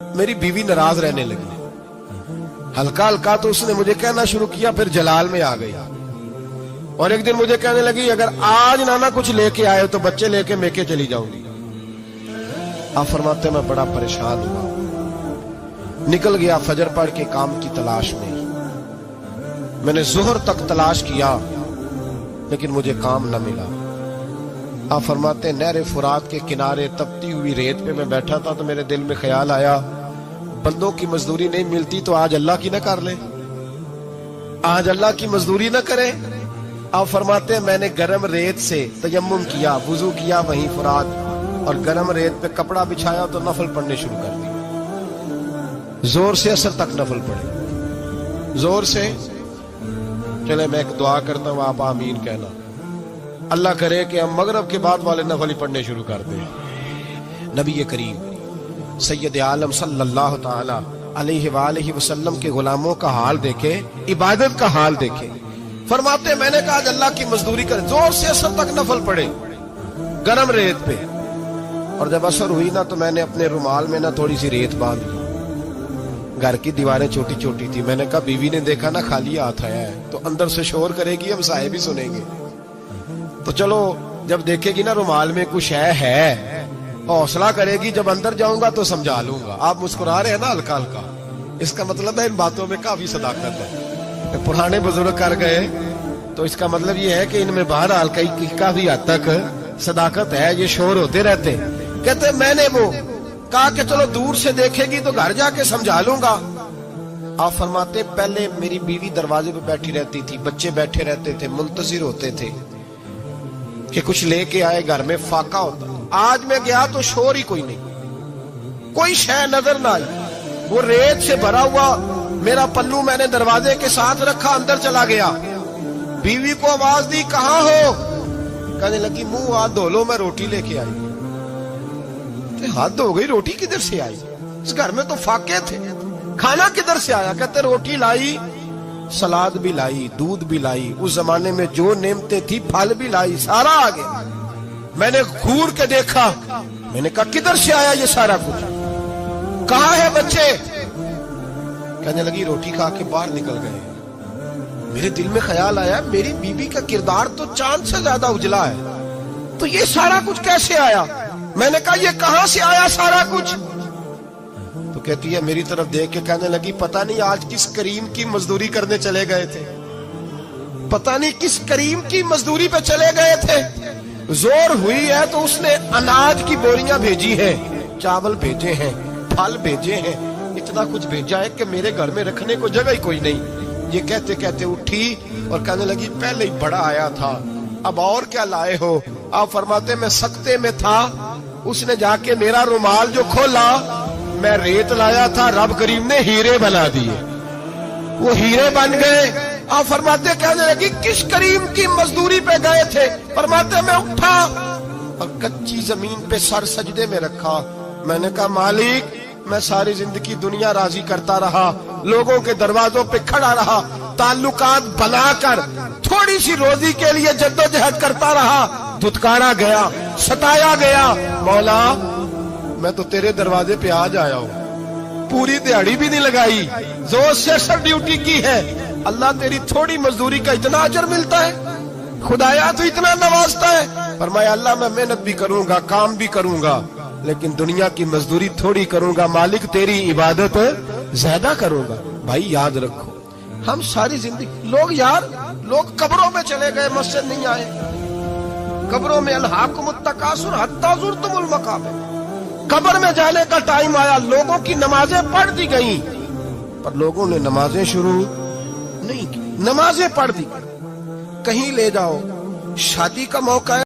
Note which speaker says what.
Speaker 1: मेरी बीवी नाराज रहने लगी। हल्का हल्का तो उसने मुझे कहना शुरू किया, फिर जलाल में आ गई और एक दिन मुझे कहने लगी, अगर आज नाना कुछ लेके आए तो बच्चे लेके मेके चली जाऊंगी। आप फरमाते मैं बड़ा परेशान हुआ, निकल गया फजर पढ़ के काम की तलाश में। मैंने जुहर तक तलाश किया लेकिन मुझे काम न मिला। आप फरमाते नहर फुरात के किनारे तपती हुई रेत पे मैं बैठा था तो मेरे दिल में ख्याल आया, बंदों की मजदूरी नहीं मिलती तो आज अल्लाह की ना कर ले, आज अल्लाह की मजदूरी ना करे। आप फरमाते मैंने गरम रेत से तयम्मुम किया, वुजू किया वहीं फुरात, और गरम रेत पे कपड़ा बिछाया तो नफल पढ़ने शुरू कर दिए। जोर से असर तक नफल पढ़े, जोर से। चले मैं एक दुआ करता हूं, आप आमीन कहना। अल्लाह करे कि हम मगरब के बाद वाले नफल ही पढ़ने शुरू कर दें। नबी करीम सैयद आलम सल्लल्लाहु ताला अलैहि वसल्लम के गुलामों का हाल देखे, इबादत का हाल देखे। फरमाते मैंने कहा अल्लाह की मजदूरी करे, जोर से असर तक नफल पढ़े गरम रेत पे। और जब असर हुई ना तो मैंने अपने रुमाल में ना थोड़ी सी रेत बांध ली। घर की दीवारें छोटी छोटी थी। मैंने कहा बीवी ने देखा ना खाली हाथ आया है तो अंदर से शोर करेगी, हम साहिब भी सुनेंगे। तो चलो जब देखेगी ना रुमाल में कुछ है हौसला करेगी, जब अंदर जाऊंगा तो समझा लूंगा। आप मुस्कुरा रहे हैं ना हल्का हल्का, इसका मतलब है इन बातों में काफी सदाकत है। पुराने बुजुर्ग कर गए तो इसका मतलब ये है कि इनमें बहरहाल काफी हद तक सदाकत है। ये शोर होते रहते। कहते मैंने वो कहा कि चलो दूर से देखेगी तो घर जाके समझा लूंगा। आप फरमाते पहले मेरी बीवी दरवाजे पे बैठी रहती थी, बच्चे बैठे रहते थे, मुंतजिर होते थे कि कुछ लेके आए, घर में फाका होता। आज मैं गया तो शोर ही कोई नहीं, कोई शय नजर ना आई। वो रेत से भरा हुआ मेरा पल्लू मैंने दरवाजे के साथ रखा, अंदर चला गया। बीवी को आवाज दी, कहां हो? कहने लगी मुंह हाथ धो लो, मैं रोटी लेके आई। हाथ धो गई, रोटी किधर से आई? इस घर में तो फाके थे, खाना किधर से आया? कहते रोटी लाई, सलाद भी लाई, दूध भी लाई, उस जमाने में जो नेमतें थी फल भी लाई, सारा आ गया। मैंने घूर के देखा, मैंने कहा किधर से आया ये सारा कुछ? कहाँ है बच्चे? कहने लगी रोटी खा के बाहर निकल गए। मेरे दिल में ख्याल आया, मेरी बीबी का किरदार तो चांद से ज्यादा उजला है, तो ये सारा कुछ कैसे आया? मैंने कहा ये कहां से आया सारा कुछ? तो कहती है मेरी तरफ देख के कहने लगी, पता नहीं आज किस करीम की मजदूरी करने चले गए थे, पता नहीं किस करीम की मजदूरी पे चले गए थे। जोर हुई है तो उसने अनाज की बोरियां भेजी है, चावल भेजे हैं, फल भेजे हैं, इतना कुछ भेजा है कि मेरे घर में रखने को जगह ही कोई नहीं। ये कहते कहते उठी और कहने लगी पहले ही बड़ा आया था, अब और क्या लाए हो? आप फरमाते मैं सख्ते में था, उसने जाके मेरा रुमाल जो खोला, मैं रेत लाया था, रब करीम ने हीरे बना दिए, वो हीरे बन गए। आप फरमाते कहने लगी किस करीम की मजदूरी पे गए थे? फरमाते मैं उठा और कच्ची जमीन पे सर सजदे में रखा। मैंने कहा मालिक मैं सारी जिंदगी दुनिया राजी करता रहा, लोगों के दरवाजों पे खड़ा रहा, ताल्लुकात बनाकर थोड़ी सी रोजी के लिए जद्दोजहद करता रहा, धुतकारा गया, सताया गया। मौला मैं तो तेरे दरवाजे पे आज आया हूँ, पूरी दिहाड़ी भी नहीं लगाई, जोर से सर ड्यूटी की है। अल्लाह तेरी थोड़ी मजदूरी का इतना अजर मिलता है? खुदाया तो इतना नवाजता है। फरमाया अल्लाह मैं मेहनत भी करूंगा, काम भी करूंगा, लेकिन दुनिया की मजदूरी थोड़ी करूंगा, मालिक तेरी इबादत ज्यादा करूंगा। भाई याद रखो, हम सारी जिंदगी लोग कब्रों में चले गए, मस्जिद नहीं आए, कब्रों में अलहाकुमुत तकासुर हत्ता ज़ुरतुमुल मकाबिर, कब्र में जाने का टाइम आया। लोगों की नमाजें पढ़ दी गई पर लोगों ने नमाजें शुरू नहीं की, नमाजें पढ़ दी। कहीं ले जाओ, शादी का मौका है,